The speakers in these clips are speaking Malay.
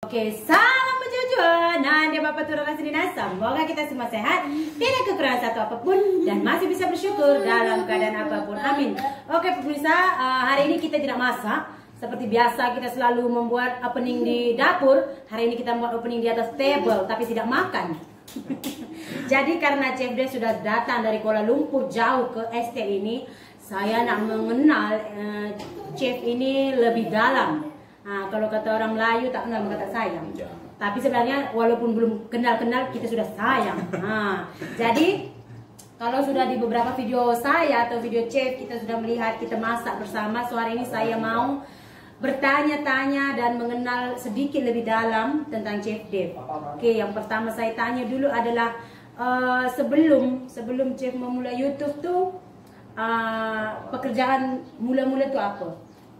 Oke, salam berjujuan. Nah, dia Bapak Turun Rasulina. Semoga kita semua sehat, tidak kekurangan satu apapun, dan masih bisa bersyukur dalam keadaan apapun. Amin. Oke, pemirsa, hari ini kita tidak masak. Seperti biasa kita selalu membuat opening di dapur. Hari ini kita membuat opening di atas table, tapi tidak makan. Jadi karena Chef Dev sudah datang dari Kuala Lumpur jauh ke ST ini, saya nak mengenal Chef ini lebih dalam. Nah, kalau kata orang Melayu tak kenal maka tak sayang. Tapi sebenarnya walaupun belum kenal-kenal kita sudah sayang. Nah, jadi kalau sudah di beberapa video saya atau video Chef kita sudah melihat kita masak bersama. So hari ini saya mau bertanya-tanya dan mengenal sedikit lebih dalam tentang Chef Dev. Oke, yang pertama saya tanya dulu adalah sebelum Chef memulai YouTube tuh pekerjaan mula-mula tuh apa?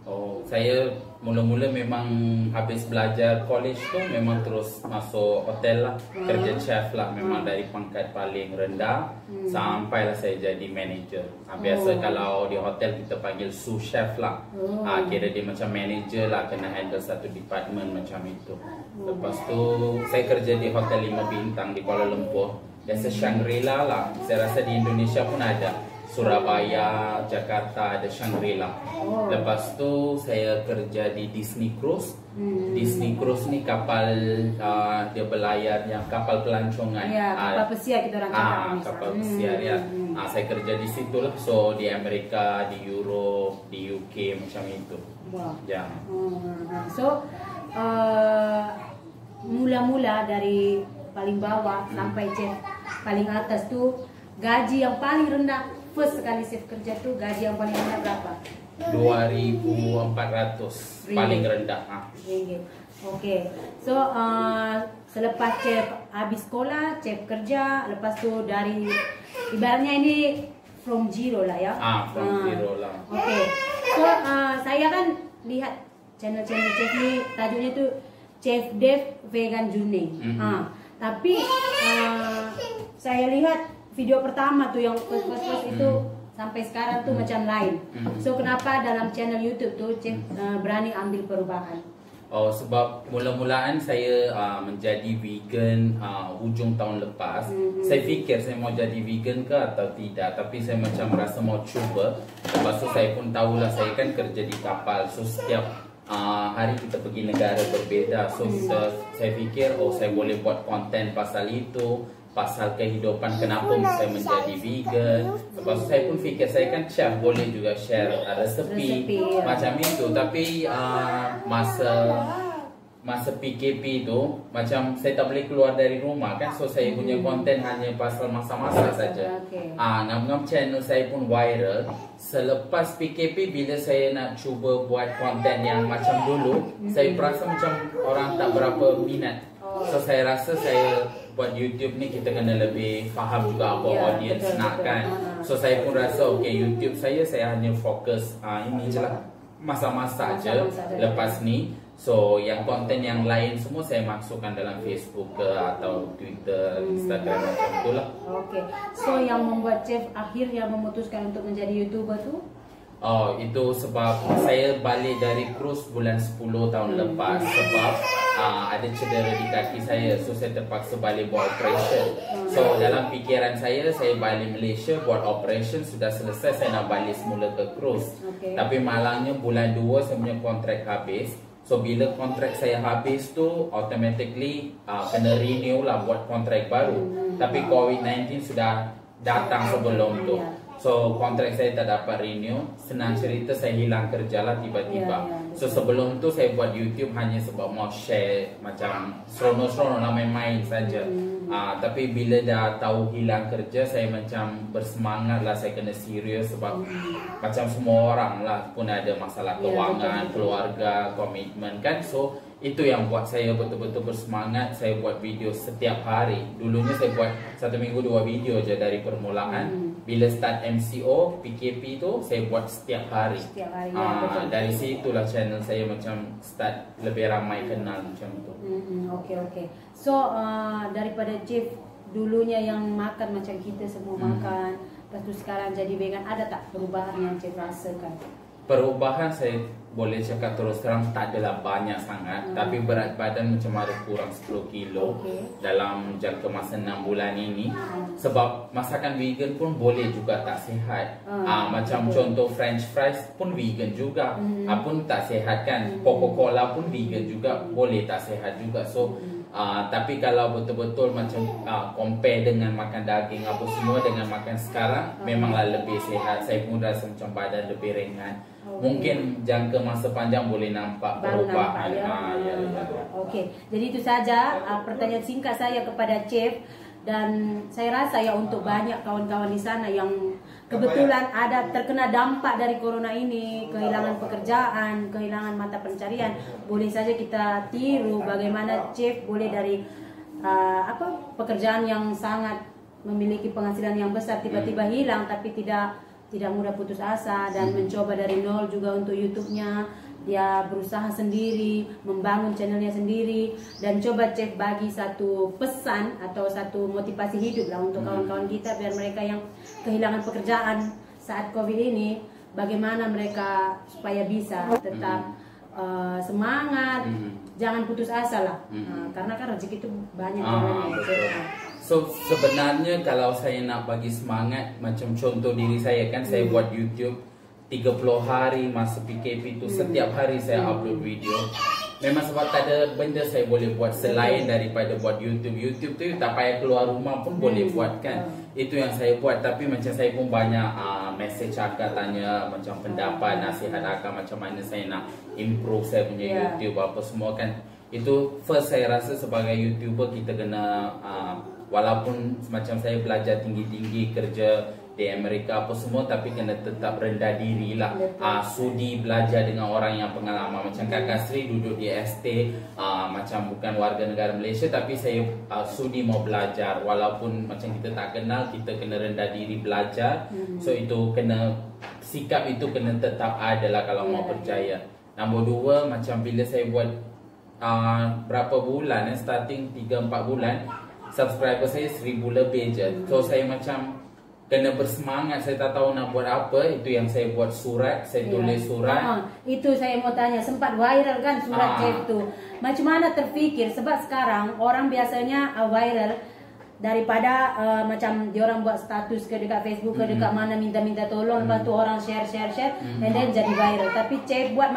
Oh, saya mula-mula memang habis belajar college tu memang terus masuk hotel lah, kerja chef lah, memang dari pangkat paling rendah sampailah saya jadi manager. Biasa kalau di hotel kita panggil sous chef lah. Kira dia macam manager lah, kena handle satu department macam itu. Lepas tu saya kerja di hotel 5 bintang di Kuala Lumpur. Biasa Shangri-La lah. Saya rasa di Indonesia pun ada. Surabaya, Jakarta ada Shangri-La. Lepas tu saya kerja di Disney Cruise. Disney Cruise ni kapal dia berlayar yang kapal pelancongan. Ya, kapal pesiar kita orang cakap. Kapal pesiar ya. Saya kerja di situ lah. So di Amerika, di Europe, di UK macam itu. Wah. Ya. So mula-mula dari paling bawah sampai Chef paling atas tuh gaji yang paling rendah. First sekali Chef kerja tuh gaji yang paling rendah berapa? 2.400 paling rendah. Oke. So selepas Chef habis sekolah, Chef kerja, lepas tu dari ibaratnya ini from zero lah ya. From zero lah. Oke. So saya kan lihat channel-channel Chef ni tajuknya tuh Chef Dev Vegan Journey. Tapi saya lihat video pertama tuh yang first itu sampai sekarang tuh macam lain. So kenapa dalam channel YouTube tuh Chef berani ambil perubahan? Oh, sebab mula-mulaan saya menjadi vegan hujung tahun lepas. Saya fikir saya mau jadi vegan ke atau tidak, tapi saya macam rasa mau cuba. Lepas tu saya pun tahulah saya kan kerja di kapal. So setiap hari kita pergi negara berbeza. So saya fikir saya boleh buat konten pasal itu, pasal kehidupan kenapa saya menjadi vegan. Lepas tu saya pun fikir saya kan chef, boleh juga share resepi macam itu. Tapi masa PKP tu macam saya tak boleh keluar dari rumah kan. So saya punya konten hanya pasal masa-masa saja. Ngam-ngam channel saya pun viral. Selepas PKP bila saya nak cuba buat konten yang macam dulu, saya perasa macam orang tak berapa minat. So saya rasa saya buat YouTube ni kita kena lebih faham juga apa audience nak kan. So saya pun rasa YouTube saya hanya fokus ini je lah, masa-masa je lepas ni. So yang konten yang lain semua saya masukkan dalam Facebook ke atau Twitter, Instagram macam itulah. So yang membuat Chef akhirnya memutuskan untuk menjadi YouTuber tu? Itu sebab saya balik dari cruise bulan 10 tahun lepas. Sebab ada cedera di kaki saya. So saya terpaksa balik buat operation. So dalam fikiran saya balik Malaysia buat operation, sudah selesai saya nak balik semula ke cruise. Tapi malangnya bulan 2 saya punya kontrak habis. So bila kontrak saya habis tu automatically kena renew lah buat kontrak baru. Tapi COVID-19 sudah datang sebelum tu. So kontrak saya tak dapat renew. Senang cerita saya hilang kerja lah tiba-tiba. So sebelum tu saya buat YouTube hanya sebab mau share macam seronok-seronok lah, main-main saja. Tapi bila dah tahu hilang kerja, saya macam bersemangat lah, saya kena serius. Sebab macam semua orang lah pun ada masalah kewangan, keluarga, komitmen kan. So itu yang buat saya betul-betul bersemangat. Saya buat video setiap hari. Dulunya saya buat 1 minggu 2 video je dari permulaan. Bila start MCO, PKP tu saya buat setiap hari. Dari situlah channel saya macam start lebih ramai kenal macam tu. Oke. So daripada Chef dulunya yang makan macam kita semua makan, lepas tu sekarang jadi vegan, ada tak perubahan yang Chef rasakan? perubahan saya boleh cakap terus terang tak adalah banyak sangat, tapi berat badan macam ada kurang 10 kilo dalam jangka masa 6 bulan ini. Sebab masakan vegan pun boleh juga tak sihat. Macam contoh French fries pun vegan juga, pun tak sihat kan. Coca-Cola pun vegan juga, boleh tak sihat juga. So tapi kalau betul-betul macam compare dengan makan daging apa semua dengan makan sekarang, memanglah lebih sihat. Saya pun rasa macam badan lebih ringan. Mungkin jangka masa panjang boleh nampak perubahan. Okey, jadi itu saja pertanyaan singkat saya kepada Chef. Dan saya rasa ya untuk banyak kawan-kawan di sana yang kebetulan ada terkena dampak dari corona ini, kehilangan pekerjaan, kehilangan mata pencarian, boleh saja kita tiru bagaimana Chef boleh dari pekerjaan yang sangat memiliki penghasilan yang besar tiba-tiba hilang, tapi tidak mudah putus asa dan mencoba dari nol juga untuk YouTube-nya. Dia berusaha sendiri, membangun channelnya sendiri, dan coba Chef bagi satu pesan atau satu motivasi hidup lah untuk kawan-kawan kita, biar mereka yang kehilangan pekerjaan saat COVID ini, bagaimana mereka supaya bisa tetap semangat, jangan putus asa lah, karena kan rezeki itu banyak. So sebenarnya kalau saya nak bagi semangat, macam contoh diri saya kan, saya buat YouTube 30 hari masa PKP itu, setiap hari saya upload video. Memang sebab tak ada benda saya boleh buat selain daripada buat YouTube. YouTube tu tak payah keluar rumah pun boleh buat kan. Itu yang saya buat. Tapi macam saya pun banyak message akak tanya macam pendapat, nasihat akak macam mana saya nak improve saya punya YouTube apa semua kan. Itu first saya rasa sebagai YouTuber kita kena walaupun macam saya belajar tinggi-tinggi kerja di Amerika apa semua, tapi kena tetap rendah diri lah. Sudi belajar dengan orang yang pengalaman. Macam Kakak Sri duduk di ST, macam bukan warga negara Malaysia, tapi saya sudi mau belajar. Walaupun macam kita tak kenal, kita kena rendah diri belajar. So itu kena, sikap itu kena tetap ada lah kalau mau percaya. Nombor dua, macam bila saya buat berapa bulan, starting 3-4 bulan, subscriber saya 1000 lebih je. So saya macam kena bersemangat, saya tak tahu nak buat apa. Itu yang saya buat surat, saya tulis surat. Itu saya mau tanya, sempat viral kan surat Chef itu. Macam mana terfikir? Sebab sekarang orang biasanya viral daripada macam diorang buat status ke dekat Facebook ke dekat mana minta-minta tolong, lepas tu orang share and then jadi viral. Tapi Chef buat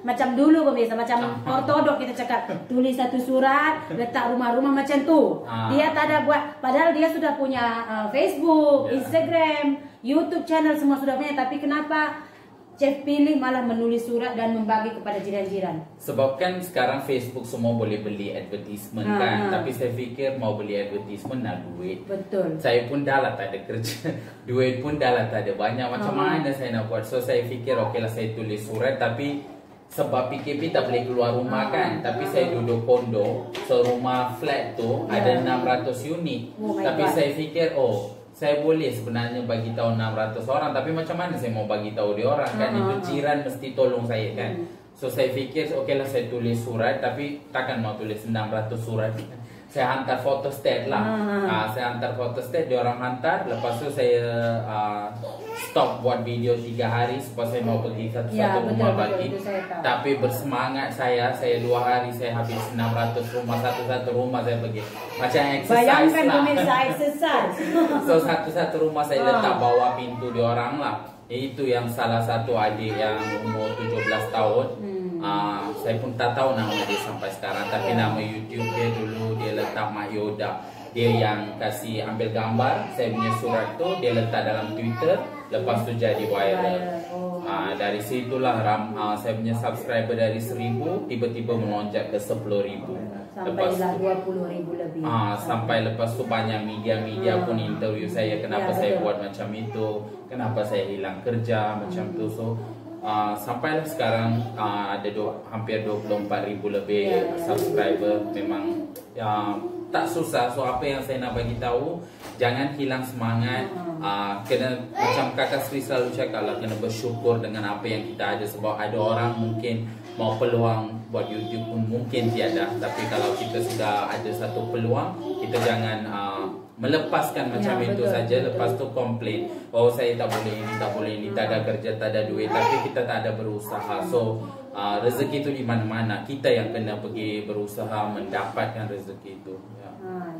macam dulu pemirsa, macam ortodok kita cakap, tulis satu surat, letak rumah-rumah macam tu. Dia tak ada buat, padahal dia sudah punya Facebook, Instagram, YouTube channel semua sudah punya, tapi kenapa Chef pilih malah menulis surat dan membagi kepada jiran-jiran? Sebab kan sekarang Facebook semua boleh beli advertisement kan. Tapi saya fikir mau beli advertisement nak duit. Betul. Saya pun dah lah tak ada kerja. Duit pun dah lah tak ada banyak. Macam mana saya nak buat? So saya fikir okey lah saya tulis surat, tapi sebab PKP tak boleh keluar rumah kan. Tapi saya duduk kondo, so rumah flat tu ada 600 unit. Tapi saya fikir saya boleh sebenarnya bagi tahu 600 orang, tapi macam mana saya mau bagi tahu dia orang kan? Itu jiran mesti tolong saya kan. So saya fikir okey lah saya tulis surat, tapi takkan mau tulis 600 surat. Saya hantar photostat lah. Saya hantar photostat, dia orang hantar. Lepas tu saya stop buat video 3 hari sebab saya mau pergi satu-satu rumah bagi. Tapi bersemangat saya 2 hari saya habis 600 rumah, satu-satu rumah saya pergi. Macam exercise. Bayangkan lah. pemirsa exercise. So satu-satu rumah saya letak bawah pintu dia orang lah. Itu yang salah satu adik yang umur 17 tahun. Saya pun tak tahu nama dia sampai sekarang, tapi nama YouTube dia dulu dia letak Mak Yoda. Dia yang kasih ambil gambar saya punya surat tu, dia letak dalam Twitter, lepas tu jadi viral. Dari situlah saya punya subscriber dari 1000 tiba-tiba melonjak ke 10,000. Sampailah 20,000 lebih. Sampai lepas tu banyak media-media pun interview saya kenapa saya buat macam itu, kenapa saya hilang kerja macam tu. So sampailah sekarang ada hampir 24,000 lebih subscriber. Memang tak susah. So apa yang saya nak bagi tahu, jangan hilang semangat. Kena macam Kakak Sri selalu cakap lah, kena bersyukur dengan apa yang kita ada. Sebab ada orang mungkin mau peluang buat YouTube pun mungkin tiada, tapi kalau kita sudah ada satu peluang, kita jangan melepaskan macam Ya, itu betul, saja. betul. Lepas tu komplain, oh saya tak boleh ini, tak boleh ini, tak ada kerja, tak ada duit, tapi kita tak ada berusaha. So rezeki itu di mana-mana, kita yang kena pergi berusaha mendapatkan rezeki itu ya.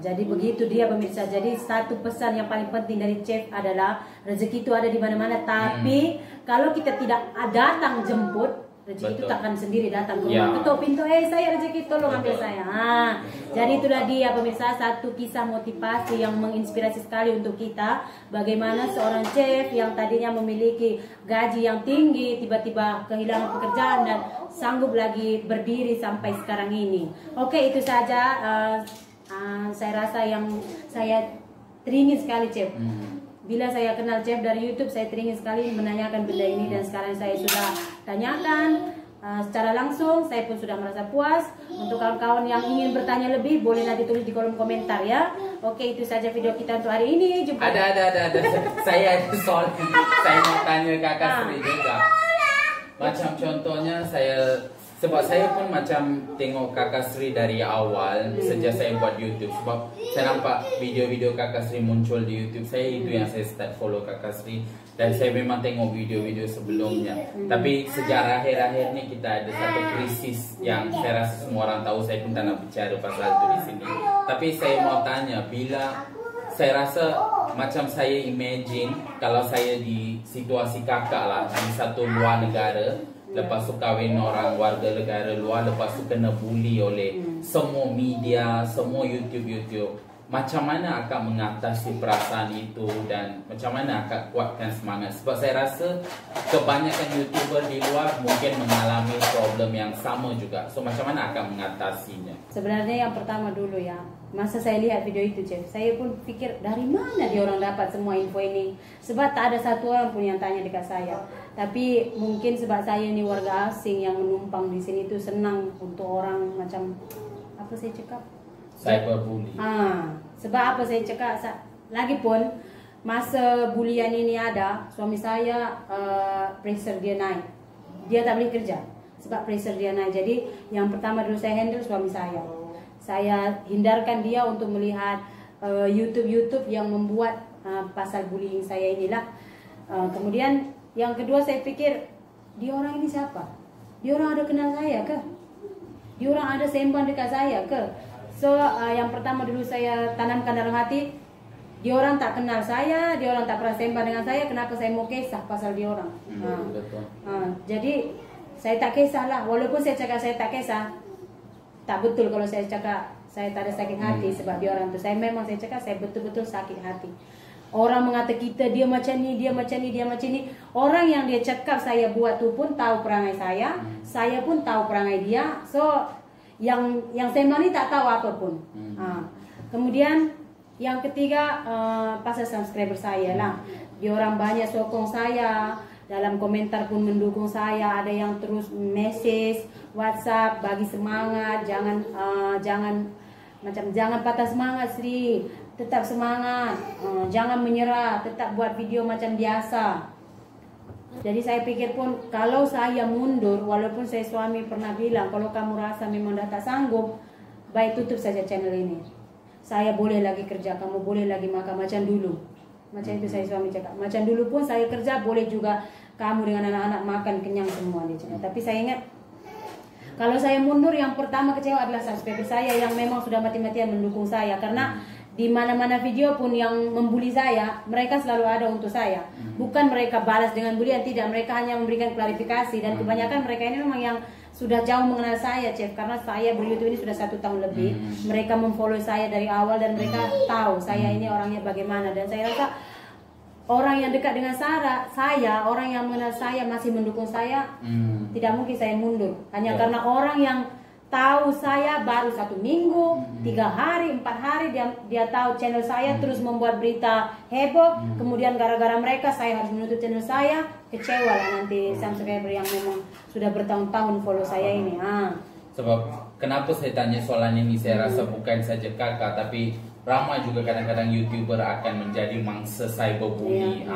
Jadi begitu dia pemirsa. Jadi satu pesan yang paling penting dari chef adalah rezeki itu ada di mana-mana. Tapi kalau kita tidak datang jemput, rezeki itu Betul. takkan sendiri datang ke Ya. rumah. Ketuk pintu, saya rezeki tolong ambil Betul. saya. Jadi itulah dia pemirsa, satu kisah motivasi yang menginspirasi sekali untuk kita. Bagaimana seorang chef yang tadinya memiliki gaji yang tinggi tiba-tiba kehilangan pekerjaan dan sanggup lagi berdiri sampai sekarang ini. Oke, itu saja. Saya rasa yang saya teringin sekali chef. Bila saya kenal chef dari YouTube, saya teringin sekali menanyakan benda ini, dan sekarang saya sudah tanyakan secara langsung. Saya pun sudah merasa puas. Untuk kawan-kawan yang ingin bertanya lebih, boleh nanti tulis di kolom komentar ya. Oke, itu saja video kita untuk hari ini. Jumpa. Ada. Saya ada soal, saya mau tanya Kakak Sri juga. Macam contohnya sebab saya pun macam tengok Kakak Sri dari awal sejak saya buat YouTube. Sebab saya nampak video-video Kakak Sri muncul di YouTube saya, itu yang saya start follow Kakak Sri. Dan saya memang tengok video-video sebelumnya. Tapi sejak akhir-akhir ni kita ada satu krisis yang saya rasa semua orang tahu. Saya pun tak nak bicara pasal itu di sini. Tapi saya mau tanya, bila saya rasa macam saya imagine kalau saya di situasi kakak lah, di satu luar negara, lepas tu kahwin orang warga negara luar, lepas tu kena bully oleh semua media, semua YouTube. Macam mana akan mengatasi perasaan itu dan macam mana akan kuatkan semangat? Sebab saya rasa kebanyakan YouTuber di luar mungkin mengalami problem yang sama juga. So macam mana akan mengatasinya? Sebenarnya yang pertama dulu ya, masa saya lihat video itu chef, saya pun pikir dari mana dia orang dapat semua info ini. Sebab tak ada satu orang pun yang tanya dekat saya. Tapi mungkin sebab saya ini warga asing yang menumpang di sini itu senang untuk orang macam apa saya cakap? Cyberbully. Sebab apa saya cakap? Lagipun masa bulian ini ada, suami saya pressure dia naik. Dia tak boleh kerja sebab pressure dia naik. Jadi yang pertama dulu saya handle suami saya. Saya hindarkan dia untuk melihat YouTube yang membuat pasal bullying saya inilah. Kemudian yang kedua saya pikir, dia orang ini siapa? Dia orang ada kenal saya ke? Dia orang ada sembang dekat saya ke? So yang pertama dulu saya tanamkan dalam hati, dia orang tak kenal saya, dia orang tak pernah sembang dengan saya, kenapa saya mau kisah pasal dia orang? Betul. Jadi saya tak kisah lah. Walaupun saya cakap saya tak kisah, tak betul kalau saya cakap saya tak ada sakit hati sebab dia orang tu. Saya memang saya cakap saya betul-betul sakit hati. Orang mengata kita dia macam ni, dia macam ni, dia macam ni. Orang yang dia cakap saya buat tu pun tahu perangai saya pun tahu perangai dia. So yang sembang ni tak tahu apa pun. Kemudian yang ketiga pasal subscriber saya lah. Dia orang banyak sokong saya, dalam komentar pun mendukung saya. Ada yang terus message WhatsApp bagi semangat, jangan patah semangat Sri, tetap semangat, jangan menyerah, tetap buat video macam biasa. Jadi saya pikir pun kalau saya mundur, walaupun saya suami pernah bilang kalau kamu rasa memang dah tak sanggup, baik tutup saja channel ini. Saya boleh lagi kerja, kamu boleh lagi makan macam dulu. Macam itu saya suami cakap. Macam dulu pun saya kerja, boleh juga kamu dengan anak-anak makan kenyang semua dia cakap. Tapi saya ingat kalau saya mundur, yang pertama kecewa adalah subscriber saya yang memang sudah mati-matian mendukung saya. Karena di mana-mana video pun yang membuli saya, mereka selalu ada untuk saya. Bukan mereka balas dengan bulian, tidak. Mereka hanya memberikan klarifikasi. Dan kebanyakan mereka ini memang yang sudah jauh mengenal saya, chef. Karena saya ber-YouTube ini sudah 1 tahun lebih. Mereka memfollow saya dari awal dan mereka tahu saya ini orangnya bagaimana. Dan saya rasa orang yang dekat dengan saya, orang yang mengenal saya masih mendukung saya, tidak mungkin saya mundur. Hanya karena orang yang tahu saya baru 1 minggu, 3 hari, 4 hari dia tahu channel saya, terus membuat berita heboh. Kemudian gara-gara mereka saya harus menutup channel saya. Kecewa lah nanti subscriber yang memang sudah bertahun-tahun follow saya ini. Sebab kenapa saya tanya soalan ini, saya rasa bukan saja kakak, tapi ramai juga kadang-kadang YouTuber akan menjadi mangsa cyberbully.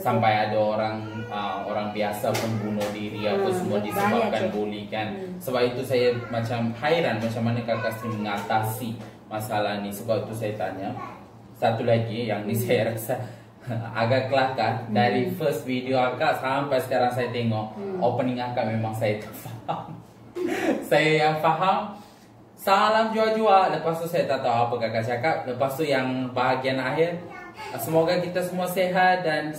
Sampai ada orang biasa pun bunuh diri atau semua disebabkan bully kan. Sebab itu saya macam hairan macam mana Kakak Sri mengatasi masalah ni. Sebab itu saya tanya. satu lagi yang ni saya rasa agak kelakar. Dari first video akak sampai sekarang saya tengok opening akak, memang saya tak faham. Saya yang faham salam jua-jua, lepas tu saya tak tahu apa kakak cakap. Lepas tu yang bahagian akhir, semoga kita semua sehat dan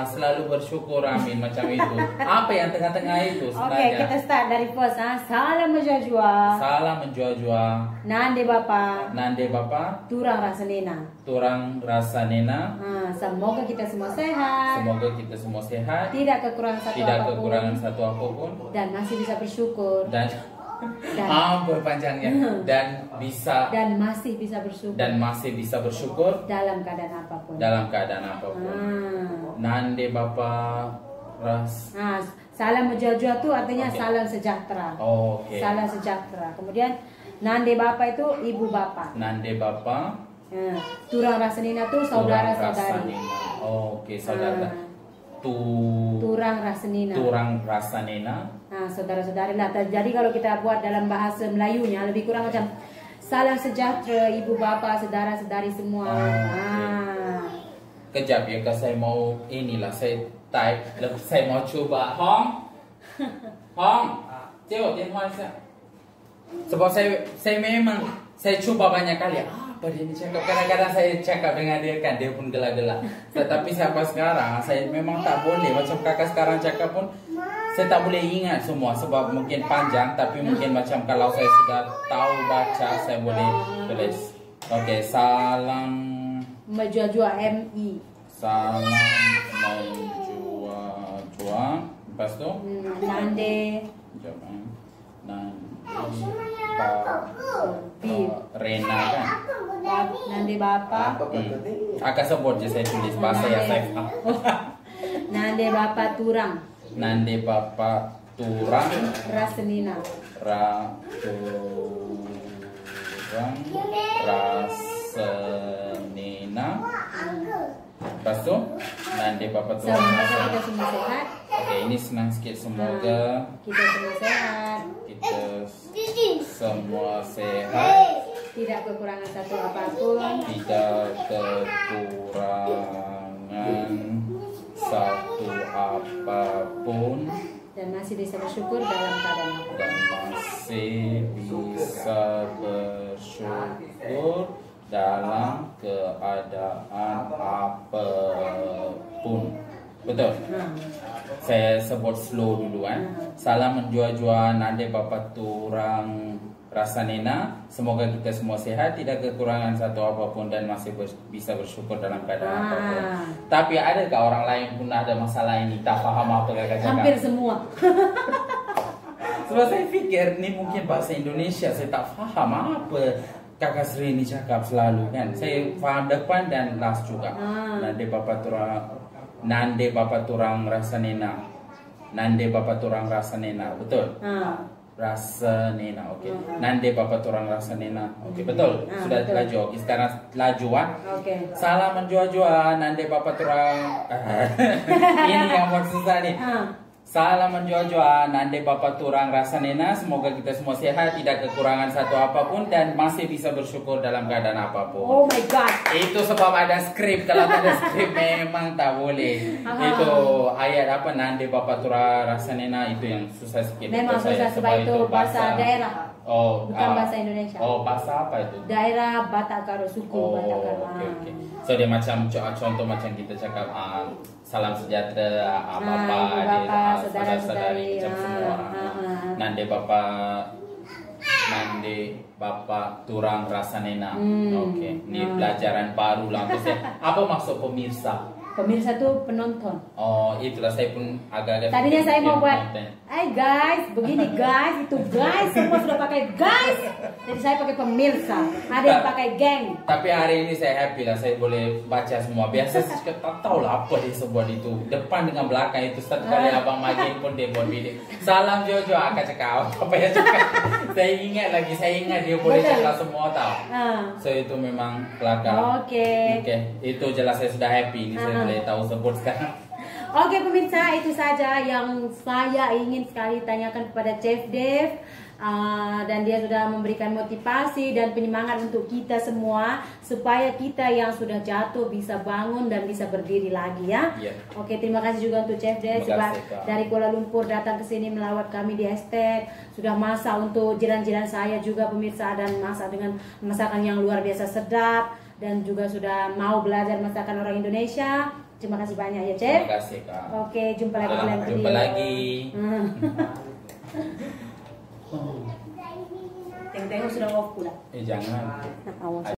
selalu bersyukur, amin, macam itu. Apa yang tengah-tengah itu Okey, sebenarnya? kita start dari first. Salam menjua-jua. Salam menjua-jua. Nande bapa. Nande bapa. Turang rasa nena. Turang rasa nena. Semoga kita semua sehat. Semoga kita semua sehat. Tidak kekurangan satu Tidak apapun. kekurangan satu apapun. Dan masih bisa bersyukur. Dan ampun panjangnya. Dan bisa. Dan masih bisa bersyukur. Dan masih bisa bersyukur. Dalam keadaan apapun. Dalam keadaan apapun. Nande bapa ras. Salam menjua-jua tu artinya salam sejahtera. Oke. Salam sejahtera. Kemudian nande bapa itu ibu bapa. Nande bapa. Turang rasa nena tu saudara-saudari. Oke, saudara. Turang rasa nena. Turang rasa nena. Saudara-saudari lah. Jadi kalau kita buat dalam bahasa Melayunya lebih kurang macam salam sejahtera ibu bapa, saudara-saudari semua. Kejap ya, kalau saya mau inilah saya type, saya mau cuba. Hong, tengok telepon saya. Sebab saya memang saya cuba banyak kali. Apa dia ni cakap? Kadang-kadang saya cakap dengan dia kan, dia pun gelak-gelak. Tapi sampai sekarang saya memang tak boleh. Macam kakak sekarang cakap pun saya tak boleh ingat semua sebab mungkin panjang. Tapi mungkin macam kalau saya sudah tahu baca, saya boleh tulis. Okey, salam menjua-jua MI. Salam menjua-jua. Lepas tu Nande. Rena kan. Nande bapa. Akan sebut je, saya tulis bahasa yang saya faham. Nande bapa turang. Nande bapa turang Rasenina. Turang rasenina. Lepas tu Nande bapa turang Semoga kita semua sehat. Okey, ini senang sikit. Semoga kita semua sehat. Kita semua sehat. Tidak kekurangan satu apapun. Tidak kekurangan satu apapun. Dan masih bisa bersyukur dalam keadaan apapun. Dan masih bisa bersyukur dalam keadaan apapun. Betul? Saya sebut slow dulu kan. Salam menjua-jua nande bapa turang rasa nena. Semoga kita semua sehat, tidak kekurangan satu apapun dan masih bisa bersyukur dalam keadaan apapun. Tapi adakah orang lain pun ada masalah ini, tak faham apa kakak cakap? Hampir semua. Sebab saya fikir ni mungkin bahasa Indonesia, saya tak faham apa kakak Sri ni cakap selalu kan. Saya faham depan dan last juga. Nande bapa turang rasa nena. Nande bapa turang rasa nena. Betul? Rasa nena. Okey. Nande bapa turang rasa nena. Okey, betul. Sudah betul. Laju. Okey, sekarang laju Okey. Salam menjua-jua nande bapa turang. Ini yang buat susah ni. Salam menjua-jua nande bapa turang rasa nena. Semoga kita semua sehat, tidak kekurangan satu apapun dan masih bisa bersyukur dalam keadaan apapun. Oh my god. Itu sebab ada skrip. Kalau tak ada skrip memang tak boleh. Itu ayat apa nande bapa turang rasa nena, itu yang susah sikit. Memang susah sebab itu bahasa daerah. Bukan bahasa Indonesia. Bahasa apa itu? Daerah Batak Karo, suku Batak Karo. Okay. So dia macam contoh macam kita cakap salam sejahtera, bapa, saudara-saudari macam semua. Nande bapa turang rasa nena. Okey, ni pelajaran baru lah untuk saya. Apa maksud pemirsa? Pemirsa tu penonton. Itulah saya pun agak-agak. Tadinya saya mau buat, guys, begini guys, itu guys, semua sudah pakai guys. Jadi saya pakai pemirsa. Ada yang pakai geng. Tapi hari ini saya happy lah, saya boleh baca semua. Biasa saya tak tahu lah apa dia sebut itu. Depan dengan belakang itu satu kali abang Majin pun dia buat video. Salam Jojo, akak cakap apa yang cakap. Saya ingat dia boleh cakap semua tahu. So itu memang kelakar. Okey. Itu jelas saya sudah happy. Ini saya boleh tahu sebut sekarang. Okey pemirsa, itu saja yang saya ingin sekali tanyakan kepada Chef Dev. dan dia sudah memberikan motivasi dan penyemangat untuk kita semua supaya kita yang sudah jatuh bisa bangun dan bisa berdiri lagi ya. Oke, terima kasih juga untuk Chef Des dari Kuala Lumpur datang ke sini melawat kami di Hashtag. Sudah masak untuk jiran-jiran saya juga pemirsa, dan masak dengan masakan yang luar biasa sedap, dan juga sudah mau belajar masakan orang Indonesia. Terima kasih banyak ya, Chef. Terima kasih, Kak. Oke, jumpa lagi di lain video. Jumpa lagi. Tengok-tengok sudah off pula. Jangan. Awas.